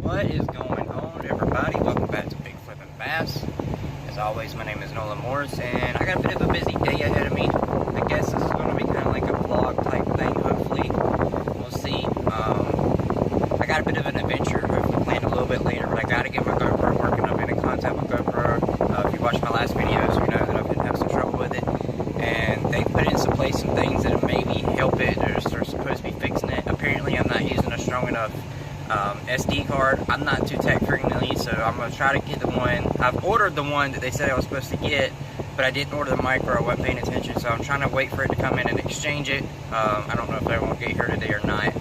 What is going on, everybody? Welcome back to Big Flippin' Bass. As always, my name is Nolan Morris, and I got a bit of a busy day ahead of me. I guess this is going to be kind of like a vlog type thing, hopefully. We'll see. I got a bit of an adventure, hopefully planned a little bit later, but I got to get my GoPro working. I've been in contact with GoPro. If you watched my last videos, you know that I've been having some trouble with it. And they put into place some things that maybe help it, or they're supposed to be fixing it. Apparently, I'm not using a strong enough SD card. I'm not too tech friendly, so I'm going to try to get the one. I've ordered the one that they said I was supposed to get, but I didn't order the micro. I wasn't paying attention, so I'm trying to wait for it to come in and exchange it. I don't know if they won't get here today or not.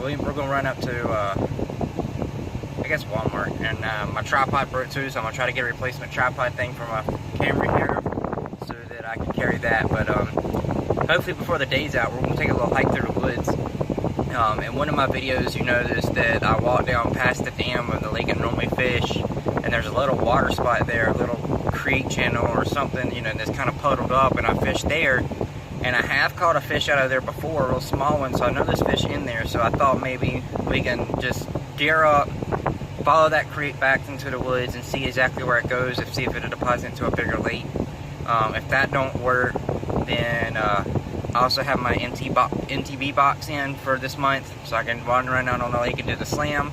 We're going to run up to, I guess, Walmart, and my tripod broke too, so I'm going to try to get a replacement tripod thing for my camera here so that I can carry that. But hopefully before the day's out, we're going to take a little hike through the woods. In one of my videos, you noticed that I walked down past the dam of the lake and normally fish, and there's a little water spot there, a little creek channel or something, you know, that's kind of puddled up, and I fished there, and I have caught a fish out of there before, a real small one, so I know there's fish in there, so I thought maybe we can just gear up, follow that creek back into the woods, and see exactly where it goes, see if it'll deposit into a bigger lake. If that don't work, then I also have my MTB box in for this month, so I can run out on the lake and do the slam,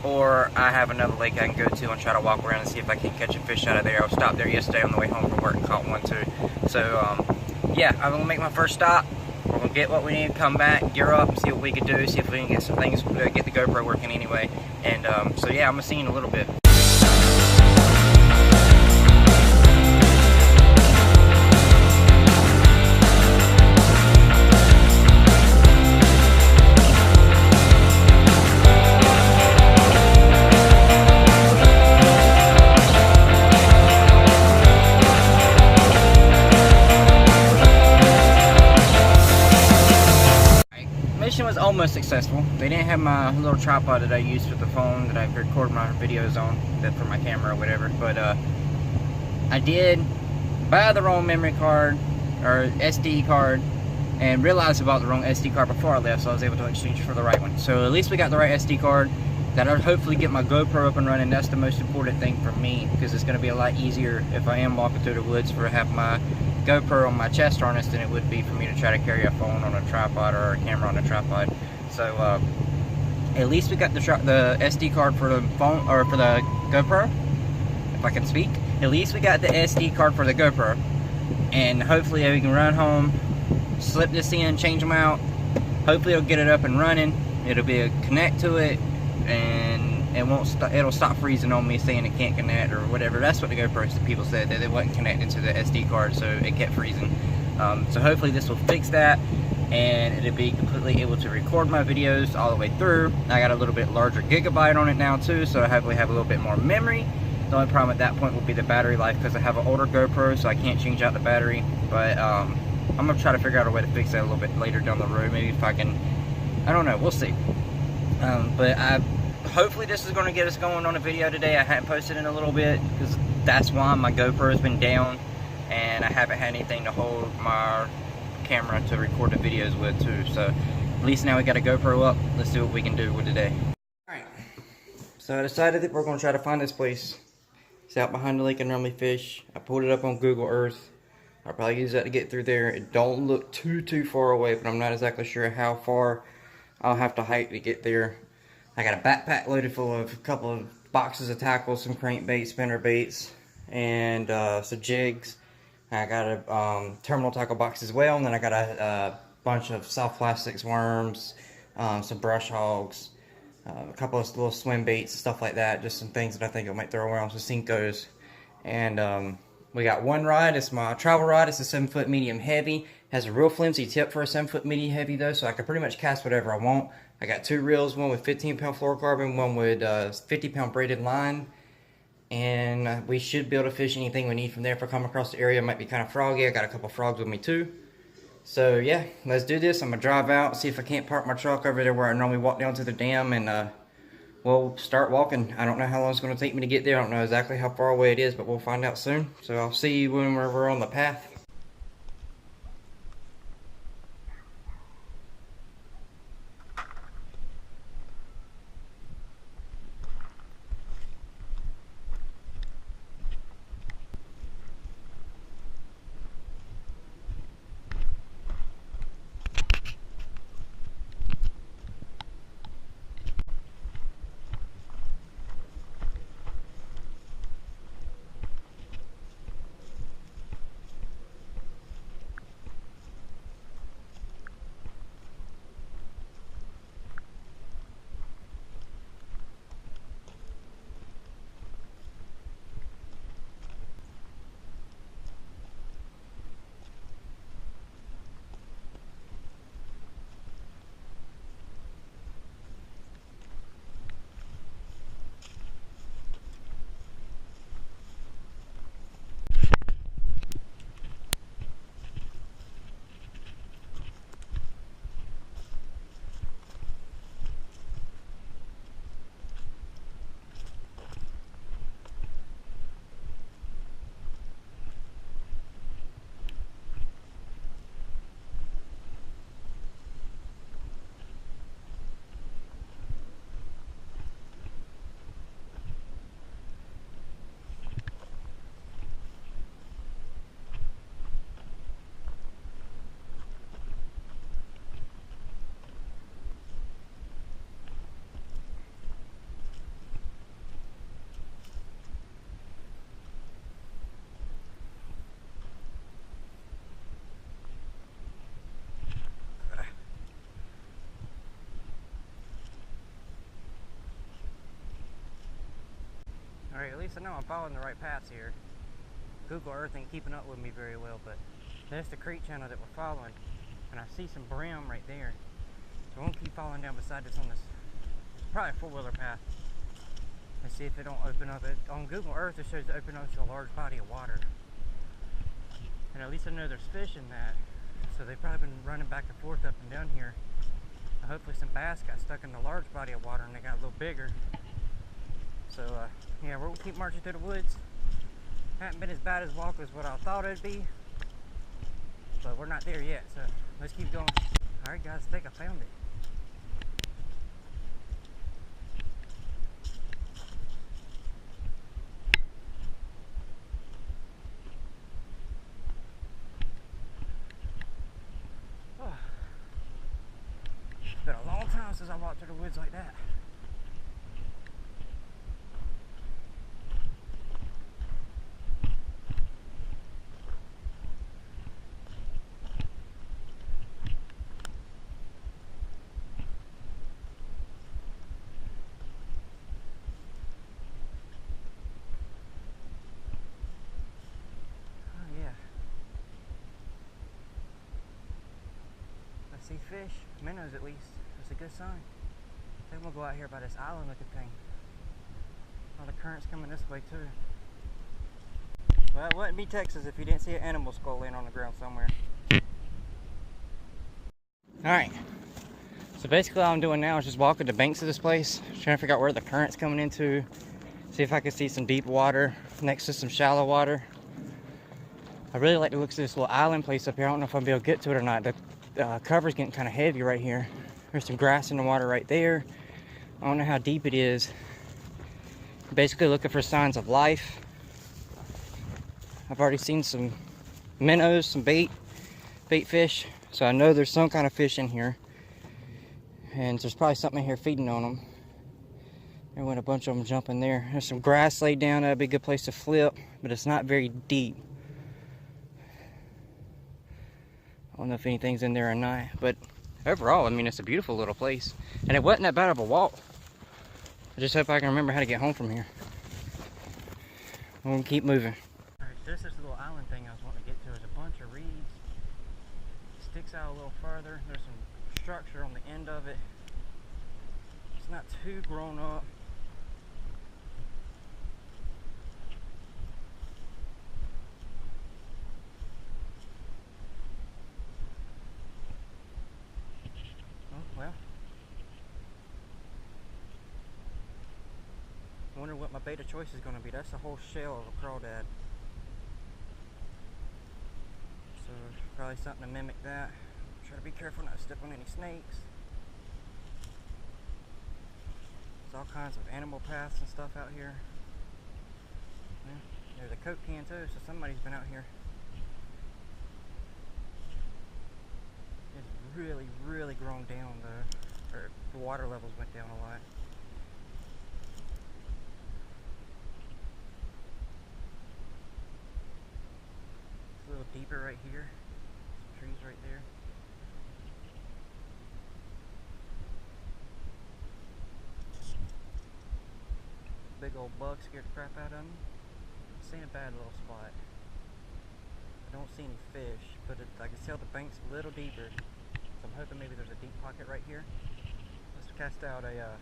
or I have another lake I can go to and try to walk around and see if I can catch a fish out of there. I stopped there yesterday on the way home from work and caught one too. So yeah, I'm gonna make my first stop. We're gonna get what we need, come back, gear up, and see what we can do, see if we can get some things, get the GoPro working anyway. And so yeah, I'm gonna see you in a little bit. Was almost successful. They didn't have my little tripod that I used with the phone that I record my videos on, that for my camera or whatever, but I did buy the wrong memory card or SD card and realized about the wrong SD card before I left, so I was able to exchange for the right one. So at least we got the right SD card. That'll hopefully get my GoPro up and running. That's the most important thing for me, because it's going to be a lot easier if I am walking through the woods for have my GoPro on my chest harness than it would be for me to try to carry a phone on a tripod or a camera on a tripod. So at least we got the SD card for the phone, or for the GoPro, if I can speak. At least we got the SD card for the GoPro, and hopefully we can run home, slip this in, change them out. Hopefully it'll get it up and running. It'll be a connect to it, and it'll stop freezing on me saying it can't connect or whatever. That's what the GoPro people said, that it wasn't connected to the SD card, so it kept freezing. So hopefully this will fix that, and it'll be completely able to record my videos all the way through. I got a little bit larger gigabyte on it now too, so I hopefully have a little bit more memory. The only problem at that point will be the battery life, because I have an older GoPro, so I can't change out the battery. But I'm gonna try to figure out a way to fix that a little bit later down the road. Maybe if I can, I don't know, we'll see. But hopefully this is going to get us going on a video today. I haven't posted in a little bit because that's why my GoPro has been down, and I haven't had anything to hold my camera to record the videos with too. So at least now we got a GoPro up. Let's see what we can do with today. Alright, so I decided that we're going to try to find this place. It's out behind the lake and normally fish. I pulled it up on Google Earth. I'll probably use that to get through there. It don't look too far away, but I'm not exactly sure how far I'll have to hike to get there. I got a backpack loaded full of a couple of boxes of tackle, some crankbaits, spinner baits, and some jigs. I got a terminal tackle box as well, and then I got a bunch of soft plastics, worms, some brush hogs, a couple of little swim baits, stuff like that. Just some things that I think I might throw around, some Senkos. And we got one rod. It's my travel rod. It's a 7-foot medium heavy. Has a real flimsy tip for a 7-foot medium heavy though, so I can pretty much cast whatever I want. I got two reels, one with 15-pound fluorocarbon, one with 50-pound braided line, and we should be able to fish anything we need from there. If I come across the area, it might be kind of froggy. I got a couple frogs with me too. So yeah, let's do this. I'm gonna drive out, see if I can't park my truck over there where I normally walk down to the dam, and we'll start walking. I don't know how long it's gonna take me to get there. I don't know exactly how far away it is, but we'll find out soon. So I'll see you when we're on the path. Alright, at least I know I'm following the right paths here. Google Earth ain't keeping up with me very well, but there's the creek channel that we're following. And I see some brim right there. So we'll keep following down beside this on this, probably a four-wheeler path. And see if it don't open up. On Google Earth it shows it open up to a large body of water. And at least I know there's fish in that. So they've probably been running back and forth up and down here. And hopefully some bass got stuck in the large body of water and they got a little bigger. So yeah, we'll keep marching through the woods. Hasn't been as bad as walk as what I thought it'd be, but we're not there yet, so let's keep going. Alright guys, I think I found it. Oh. It's been a long time since I walked through the woods like that. See fish, minnows at least. That's a good sign. I think we'll go out here by this island looking thing. Oh, the current's coming this way too. Well, it wouldn't be Texas if you didn't see an animal skull laying on the ground somewhere. Alright. So basically all I'm doing now is just walking the banks of this place, trying to figure out where the current's coming into. See if I can see some deep water next to some shallow water. I really like to look at this little island place up here. I don't know if I'll be able to get to it or not. The cover's getting kind of heavy right here. There's some grass in the water right there. I don't know how deep it is. Basically looking for signs of life. I've already seen some minnows, some bait fish. So I know there's some kind of fish in here. And there's probably something in here feeding on them. There went a bunch of them jumping there. There's some grass laid down. That'd be a good place to flip, but it's not very deep. I don't know if anything's in there or not, but overall, I mean, it's a beautiful little place. And it wasn't that bad of a walk. I just hope I can remember how to get home from here. We'll keep moving. Alright, so this is the little island thing I was wanting to get to. There's a bunch of reeds. It sticks out a little further. There's some structure on the end of it. It's not too grown up. Well, I wonder what my bait of choice is going to be. That's a whole shell of a crawdad. So probably something to mimic that. Try to be careful not to step on any snakes. There's all kinds of animal paths and stuff out here. Yeah, there's a Coke can too, so somebody's been out here. It's really grown down though, or the water levels went down a lot. It's a little deeper right here, some trees right there. Big old bug scared the crap out of me. It's ain't a bad little spot. I don't see any fish, but I can tell the bank's a little deeper. So I'm hoping maybe there's a deep pocket right here. Let's cast out a,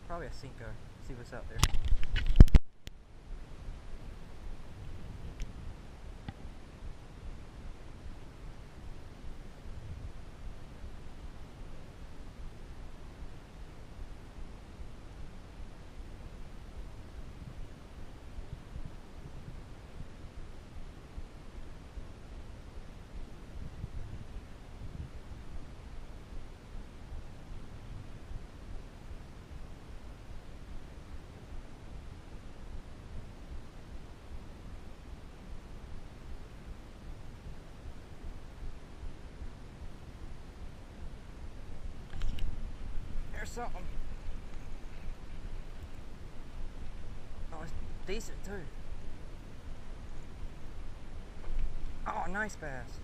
probably a Senko, see what's out there. There's something. Oh, it's decent too. Oh, nice bass.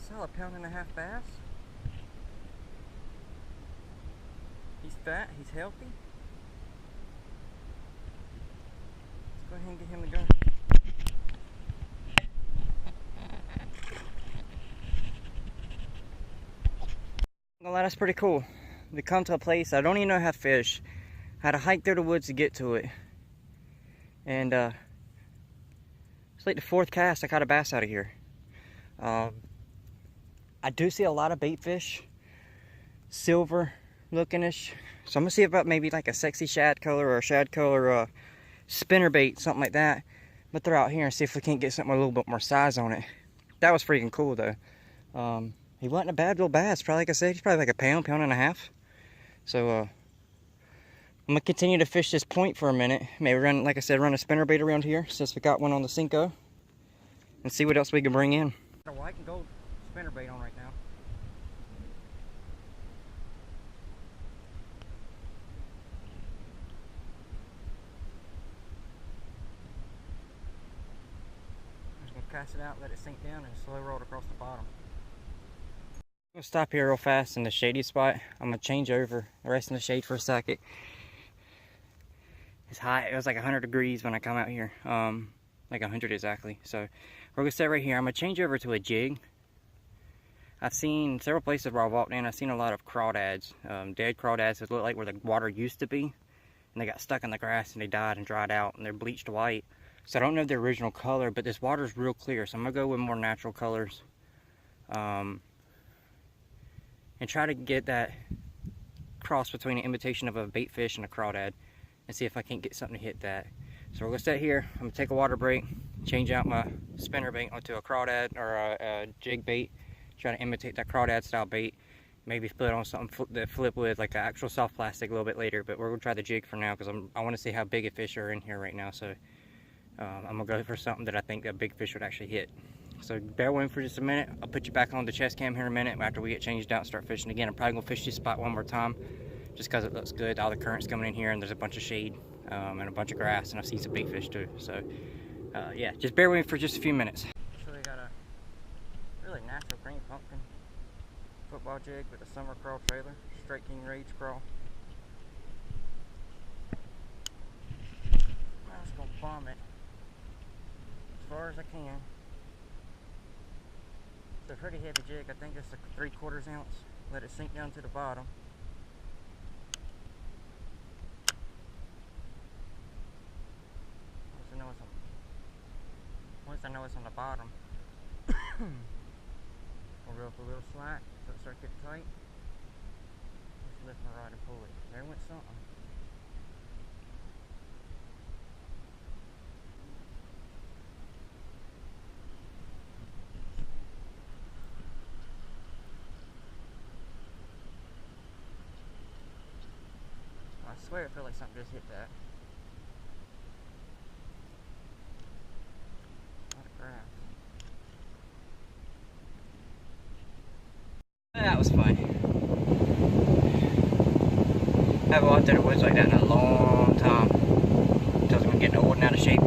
solid £1.5 bass. He's fat, he's healthy. Let's go ahead and get him to go. Well, that's pretty cool. We come to a place I don't even know how to fish. I had to hike through the woods to get to it. And it's like the 4th cast I caught a bass out of here. I do see a lot of bait fish, silver looking-ish. So I'm gonna see about maybe like a sexy shad color or a shad color or a spinner bait, something like that. But they're out here and see if we can't get something with a little bit more size on it. That was freaking cool though. He wasn't a bad little bass. Probably, like I said, he's probably like a £1.5 pounds. So I'm gonna continue to fish this point for a minute. Maybe run, like I said, run a spinner bait around here since we got one on the Senko, and see what else we can bring in. Got a white and gold spinner bait on right now. I'm just gonna cast it out, let it sink down, and slow roll it across the bottom. I'm gonna stop here real fast in the shady spot. I'm gonna change over, rest in the shade for a second. It's hot. It was like 100 degrees when I come out here. Like 100 exactly. So we're gonna stay right here. I'm gonna change over to a jig. I've seen several places where I walked in. I've seen a lot of crawdads, dead crawdads that look like where the water used to be, and they got stuck in the grass and they died and dried out and they're bleached white. So I don't know the original color, but this water is real clear. So I'm gonna go with more natural colors, and try to get that cross between an imitation of a bait fish and a crawdad, and see if I can't get something to hit that. So we're gonna sit here. I'm gonna take a water break, change out my spinner bait onto a crawdad or a jig bait, try to imitate that crawdad style bait. Maybe put on something that flip with like an actual soft plastic a little bit later, but we're gonna try the jig for now because I want to see how big a fish are in here right now. So I'm gonna go for something that I think a big fish would actually hit. So bear with me for just a minute. I'll put you back on the chest cam here in a minute after we get changed out and start fishing again. I'm probably gonna fish this spot one more time just because it looks good. All the current's coming in here and there's a bunch of shade and a bunch of grass, and I've seen some big fish too. So yeah, just bear with me for just a few minutes. So we got a really natural green pumpkin football jig with a summer crawl trailer, straight king rage crawl. I'm just gonna bomb it as far as I can. It's a pretty heavy jig. I think it's a 3/4 ounce. Let it sink down to the bottom. Once I know it's on the bottom, we'll reel up a little slack so it starts getting tight. Just lift my rod and pull it. There went something. I swear I feel like something just hit that. A lot of grass. That was fun. I haven't walked through the woods like that in a long time. Tells me I'm getting old and out of shape.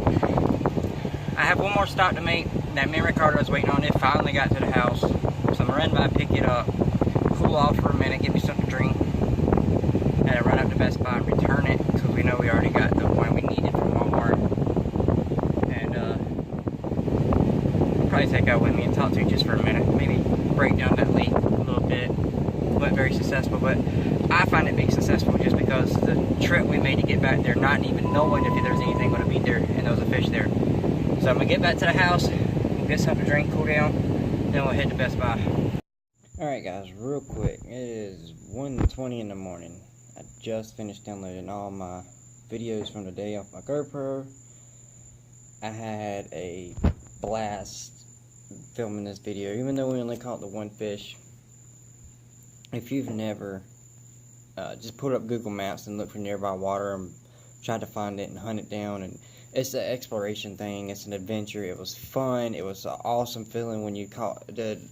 I have one more stop to make. That memory card I was waiting on, it finally got to the house. So I'm gonna run by, pick it up, cool off for a minute, get me something to drink. And I run up to Best Buy and return it because we know we already got the one we needed from Walmart. And probably take that with me and talk to you just for a minute. Maybe break down that leak a little bit. Wasn't very successful, but I find it being successful just because the trip we made to get back there, not even knowing if there's anything going to be there and there was a fish there. So I'm going to get back to the house, we'll get something to drink, cool down, then we'll head to Best Buy. Alright guys, real quick, it is 1:20 in the morning. I just finished downloading all my videos from the day off my GoPro. I had a blast filming this video, even though we only caught the one fish. If you've never, just put up Google Maps and look for nearby water and try to find it and hunt it down. And it's an exploration thing, it's an adventure. It was fun. It was an awesome feeling when you caught,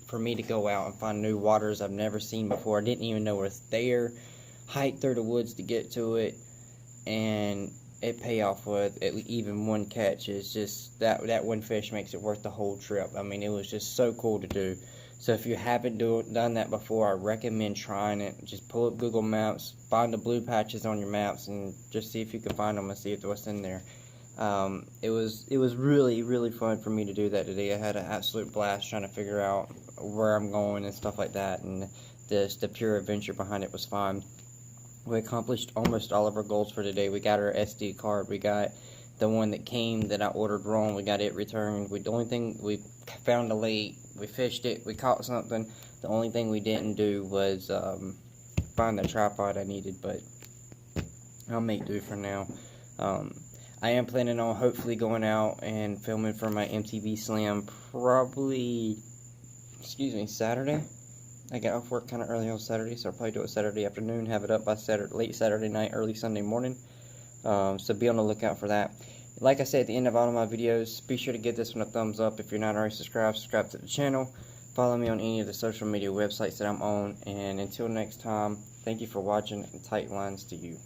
for me to go out and find new waters I've never seen before. I didn't even know were there. Hike through the woods to get to it, and it pay off with even one catch. Is just that one fish makes it worth the whole trip. I mean, it was just so cool to do. So if you haven't done that before, I recommend trying it. Just pull up Google Maps, find the blue patches on your maps, and just see if you can find them and see what's in there. It was really, really fun for me to do that today. I had an absolute blast trying to figure out where I'm going and stuff like that, and the pure adventure behind it was fun. We accomplished almost all of our goals for today. We got our SD card. We got the one that came that I ordered wrong. We got it returned. The only thing, we found a lake. We fished it. We caught something. The only thing we didn't do was find the tripod I needed, but I'll make do for now. I am planning on hopefully going out and filming for my MTV Slam probably, Saturday. I got off work kind of early on Saturday, so I'll probably do it Saturday afternoon, have it up by late Saturday night, early Sunday morning. So be on the lookout for that. Like I said at the end of all of my videos, be sure to give this one a thumbs up. If you're not already subscribe to the channel. Follow me on any of the social media websites that I'm on. And until next time, thank you for watching, and tight lines to you.